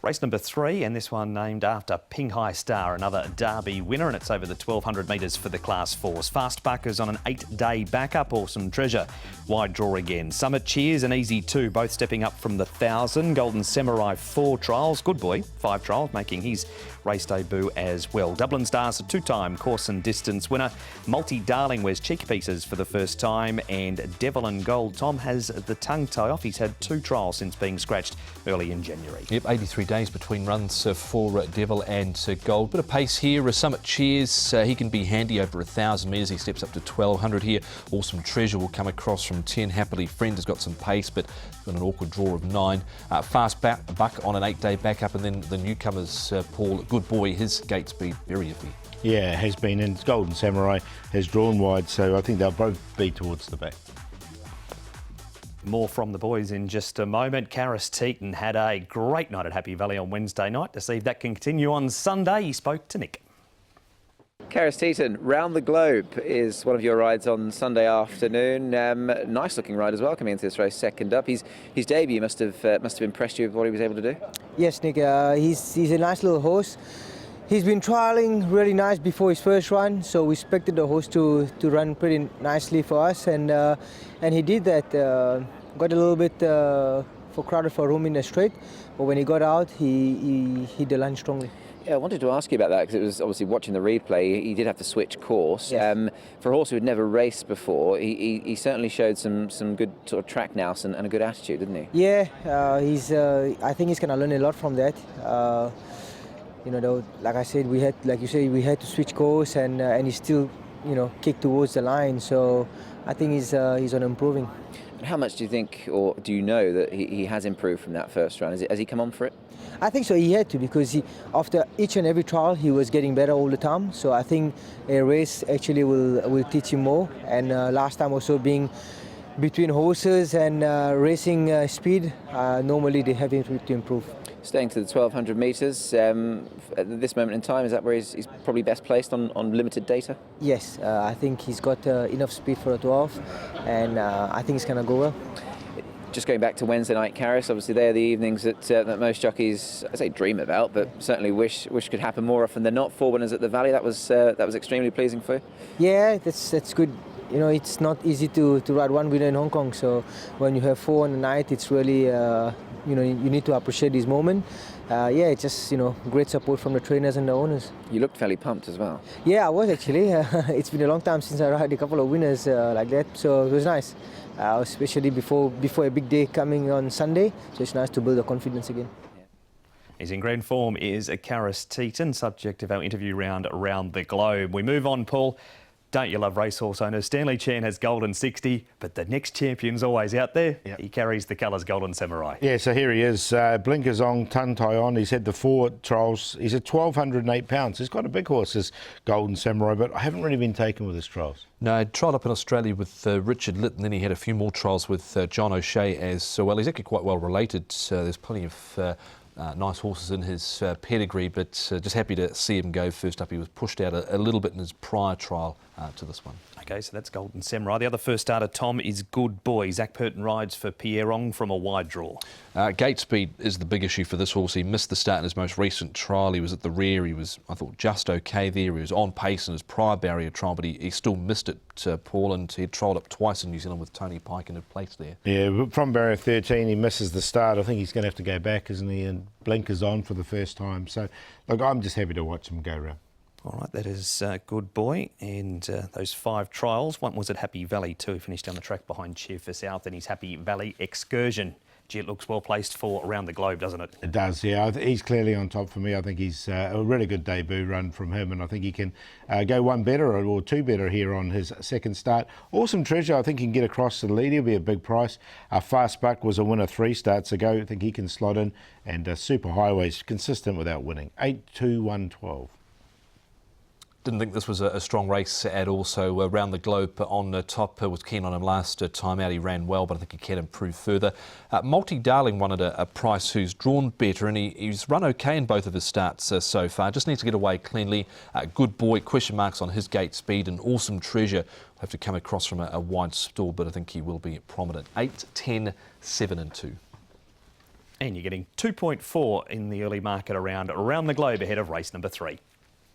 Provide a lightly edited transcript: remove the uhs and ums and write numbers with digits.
Race number 3, and this one named after Ping Hai Star, another Derby winner, and it's over the 1200 metres for the Class 4s. Fast Buckers on an 8-day backup, Awesome Treasure. Wide draw again. Summit Cheers and Easy 2, both stepping up from the 1000. Golden Samurai 4 trials. Good Boy 5 trials, making his race debut as well. Dublin Stars, a 2-time course and distance winner. Multi Darling wears cheek pieces for the first time, and Devil and Gold Tom has the tongue tie off. He's had 2 trials since being scratched early in January. Yep, 83 days between runs for Devil and Gold. Bit of pace here. Summit Cheers, he can be handy over 1,000 metres. He steps up to 1,200 here. Awesome Treasure will come across from 10. Happily Friend has got some pace, but got an awkward draw of 9. Fast Buck on an 8-day backup, and then the newcomers, Paul. Good Boy, his gate speed very iffy. Yeah, it has been, and Golden Samurai has drawn wide, so I think they'll both be towards the back. More from the boys in just a moment. Sha Tin had a great night at Happy Valley on Wednesday night. To see if that can continue on Sunday, he spoke to Nick. Sha Tin, Round the Globe is one of your rides on Sunday afternoon. Nice looking ride as well, coming into this race second up. His debut must have impressed you with what he was able to do. Yes, Nick. He's a nice little horse. He's been trialling really nice before his first run, so we expected the horse to run pretty nicely for us, and he did that. Got a little bit crowded for room in the straight, but when he got out, he hit the line strongly. Yeah, I wanted to ask you about that because it was obviously watching the replay. He did have to switch course. Yes. For a horse who had never raced before, he certainly showed some good sort of track nous and a good attitude, didn't he? Yeah, I think he's going to learn a lot from that. You know, though, like I said, we had to switch course, and he still, kicked towards the line. So I think he's on improving. How much do you think, or do you know that he has improved from that first run? Has he come on for it? I think so. He had to, because after each and every trial he was getting better all the time. So I think a race actually will teach him more. And last time also being between horses and racing speed, normally they have him to improve. Staying to the 1200 metres, at this moment in time, is that where he's probably best placed on limited data? Yes, I think he's got enough speed for a 12, and I think it's going to go well. Just going back to Wednesday night, Karis, obviously they're the evenings that most jockeys, I say dream about, but certainly wish could happen more often than not. 4 winners at the Valley, that was extremely pleasing for you? Yeah, that's good. It's not easy to ride 1 winner in Hong Kong, so when you have 4 on the night, it's really, you need to appreciate this moment. It's just, great support from the trainers and the owners. You looked fairly pumped as well. Yeah, I was actually. It's been a long time since I ride a couple of winners like that, so it was nice. Especially before a big day coming on Sunday, so it's nice to build the confidence again. He's in grand form, is Sha Tin, subject of our interview round around the globe. We move on, Paul. Don't you love racehorse owners? Stanley Chan has Golden 60, but the next champion's always out there. Yep. He carries the colours Golden Samurai. Yeah, so here he is. Blinkers on, tongue tie on. He's had the 4 trials. He's at 1,208 pounds. He's got a big horse, this Golden Samurai, but I haven't really been taken with his trials. No, he trialled up in Australia with Richard Litt, and then he had a few more trials with John O'Shea as well. He's actually quite well related. There's plenty of nice horses in his pedigree, but just happy to see him go first up. He was pushed out a little bit in his prior trial to this one. OK, so that's Golden Samurai. The other first starter, Tom, is Good Boy. Zach Purton rides for Pierre Ong from a wide draw. Gate speed is the big issue for this horse. He missed the start in his most recent trial. He was at the rear. He was, I thought, just OK there. He was on pace in his prior barrier trial, but he still missed it, Paul, and he had trialled up twice in New Zealand with Tony Pike in a place there. Yeah, but from barrier 13, he misses the start. I think he's going to have to go back, isn't he? And blinkers on for the first time. So, look, I'm just happy to watch him go round. All right, that is Good Boy, and those 5 trials. One was at Happy Valley too. He finished down the track behind Cheer for South, and his Happy Valley excursion. Gee, it looks well placed for around the globe, doesn't it? It does, yeah. He's clearly on top for me. I think he's a really good debut run from him, and I think he can go 1 better or 2 better here on his second start. Awesome Treasure, I think he can get across to the lead. He'll be a big price. Fast Buck was a winner 3 starts ago. I think he can slot in, and Super Highways consistent without winning. 8-2-1-12. Didn't think this was a strong race at all, so around the globe on the top. Was keen on him last time out. He ran well, but I think he can improve further. Multi Darling won at a price who's drawn better, and he's run okay in both of his starts so far. Just needs to get away cleanly. Good Boy, question marks on his gate speed, and Awesome Treasure will have to come across from a wide stall, but I think he will be prominent. 8, 10, 7 and 2. And you're getting 2.4 in the early market around the globe ahead of race number 3.